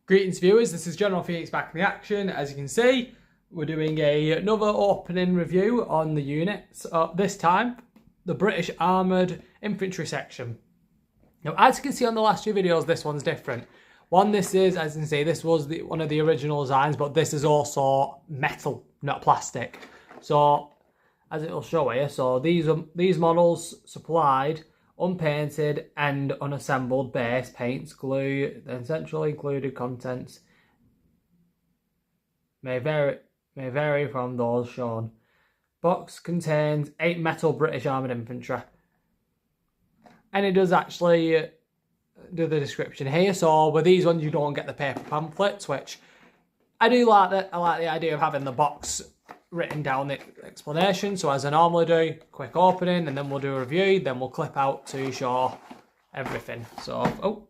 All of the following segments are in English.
Greetings viewers, this is General Phoenix back in the action. As you can see, we're doing another opening review on the units. This time, the British armoured infantry section. Now, as you can see on the last few videos, this one's different. This is, as you can see, this was one of the original designs, but this is also metal, not plastic. So, as it will show here, so these models supplied unpainted and unassembled base paints, glue, then centrally included contents may vary from those shown. Box contains 8 metal British armoured infantry. And it does actually do the description here. So with these ones you don't get the paper pamphlets, which I do like that. I like the idea of having the box written down the explanation. So as I normally do, quick opening and then we'll do a review, then we'll clip out to show everything. So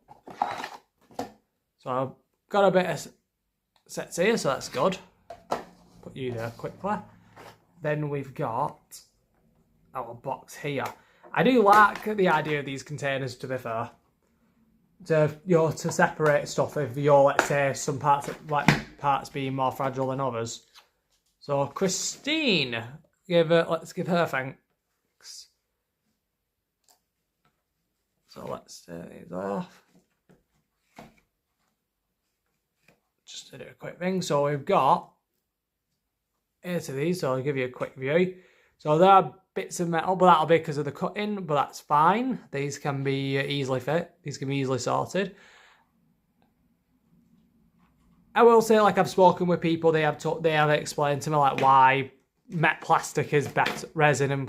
I've got a bit of sets here, so that's good. Put you there quickly. Then we've got our box here. I do like the idea of these containers, to be fair. To separate stuff if you're, let's say, some parts being more fragile than others. So Christine, let's give her thanks. So let's take these off. Just to do a quick thing. So we've got here to these, so I'll give you a quick view. So there are bits of metal, but that'll be because of the cutting, but that's fine. These can be easily fit. These can be easily sorted. I will say, like, I've spoken with people, they have explained to me like why matte plastic is better, resin and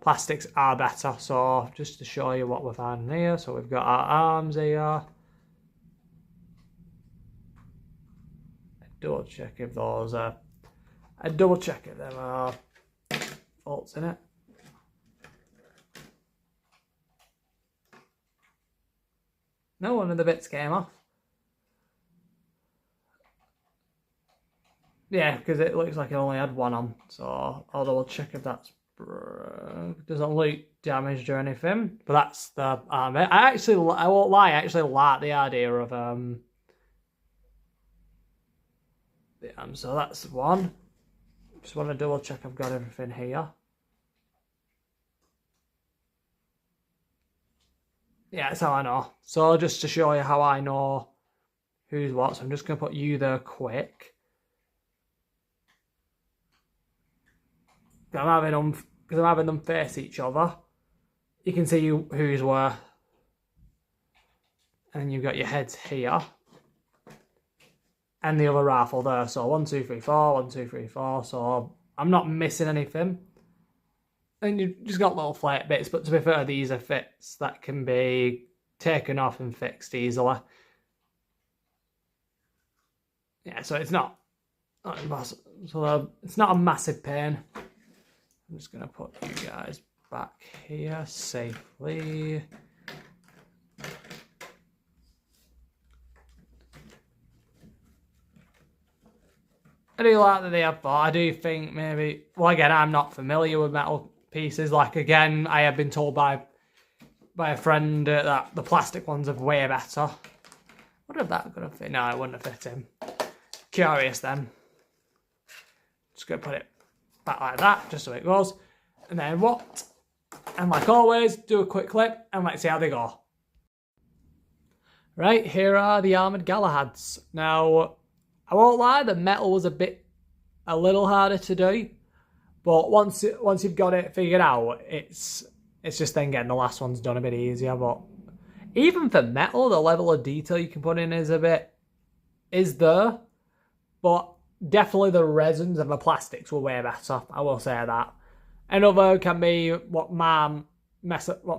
plastics are better. So just to show you what we've had in here, so we've got our arms here. I double check if those are. I double check if there are faults in it. No, one of the bits came off. Yeah, because it looks like it only had one on, so I'll double check if that's doesn't look damaged or anything. But that's the armor. I won't lie, I actually like the idea of so that's one. Just want to double check I've got everything here. Yeah, that's how I know. So just to show you how I know who's what, so I'm just going to put you there quick. I'm having them face each other. You can see who's where. And you've got your heads here. And the other rifle there. So 1, 2, 3, 4, 1, 2, 3, 4. So I'm not missing anything. And you've just got little flake bits, but to be fair, these are fits that can be taken off and fixed easily. Yeah, so it's not it's not a massive pain. I'm just going to put you guys back here safely. I do like that they have, but I do think maybe, well, again, I'm not familiar with metal pieces. Like, again, I have been told by a friend that the plastic ones are way better. What if that going to fit? No, it wouldn't have fit him. Curious then. Just going to put it back like that, just so it goes. And then what? And like always, do a quick clip and let's see how they go. Right, here are the armoured Galahads. Now, I won't lie, the metal was a little harder to do. But once you've got it figured out, it's just then getting the last ones done a bit easier. But even for metal, the level of detail you can put in is there. But definitely the resins and the plastics were way better. I will say that. Another can be what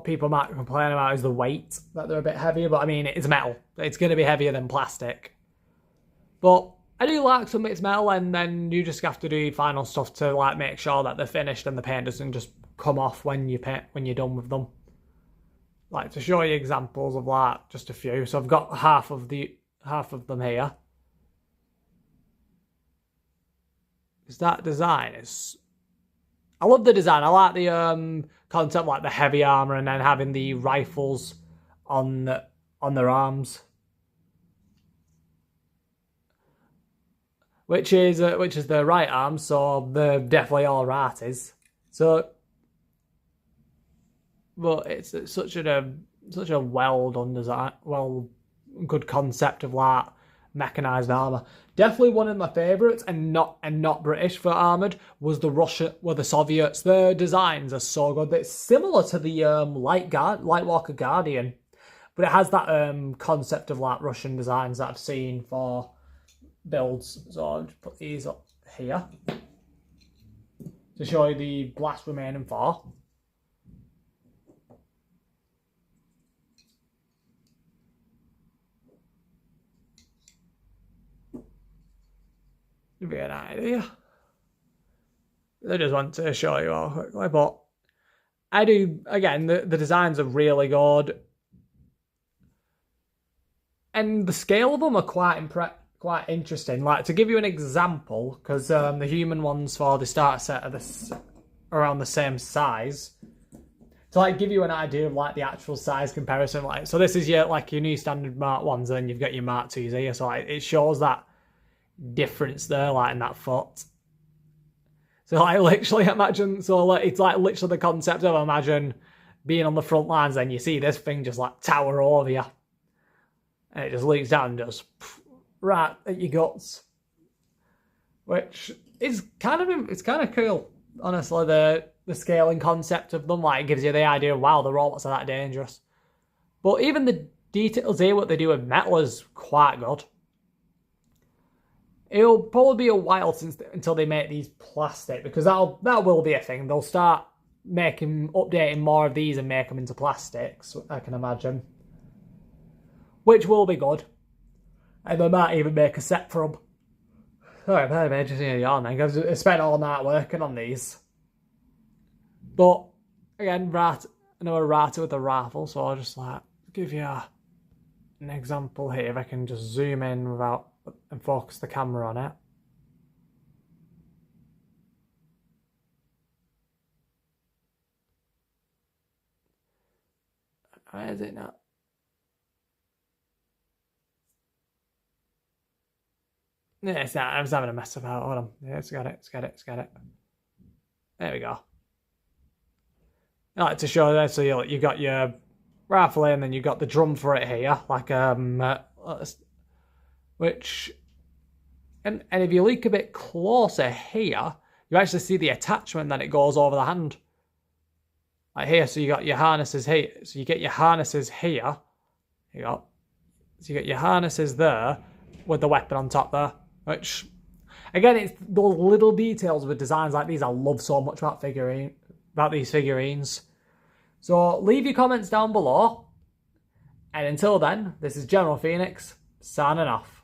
people might complain about is the weight, that they're a bit heavier. But I mean, it's metal. It's going to be heavier than plastic. But I do like some bits metal, and then you just have to do final stuff to like make sure that they're finished and the paint doesn't just come off when you're done with them. Like, to show you examples of like just a few. So I've got half of them here. Because that design is, I love the design. I like the concept, like the heavy armor, and then having the rifles on their arms. which is the right arm, so they're definitely all righties. So, but it's such a well done design, good concept of like mechanized armor. Definitely one of my favorites, and not British for armored, was the Soviets. Their designs are so good. It's similar to the Light Walker Guardian, but it has that concept of like Russian designs that I've seen for builds. So I'll just put these up here to show you the blast remaining 4. Give you an idea. I just want to show you all quickly, but I do, again, the designs are really good. And the scale of them are quite interesting. Like, to give you an example, because the human ones for the starter set are around the same size. To like give you an idea of like the actual size comparison, like, so this is your new standard Mark 1s, and then you've got your Mark 2s here. So like, it shows that difference there, like in that foot. So like literally imagine, so like, it's like literally the concept of imagine being on the front lines, and you see this thing just like tower over you, and it just leaks down just right at your guts, which is kind of cool, honestly. The scaling concept of them, like, it gives you the idea of, wow, the robots are that dangerous. But even the details here, what they do with metal, is quite good. It'll probably be a while until they make these plastic, because that will be a thing. They'll start updating more of these and make them into plastics, I can imagine. Which will be good. And they might even make a set for them. Sorry, I'm just in a yawn then, because I spent all night working on these. But again, another writer with a rifle, so I'll just like give you an example here. If I can just zoom in and focus the camera on it. Where is it now? Yeah, it's not. I was having a mess about. Hold on. Yeah, it's got it. There we go. I like to show that. So you got your rifle and then you got the drum for it here, like which, and if you look a bit closer here, you actually see the attachment that it goes over the hand. Like here, so you got your harnesses here. So you get your harnesses here. So you got your harnesses there with the weapon on top there. Which, again, it's those little details with designs like these I love so much about these figurines. So leave your comments down below. And until then, this is General Phoenix, signing off.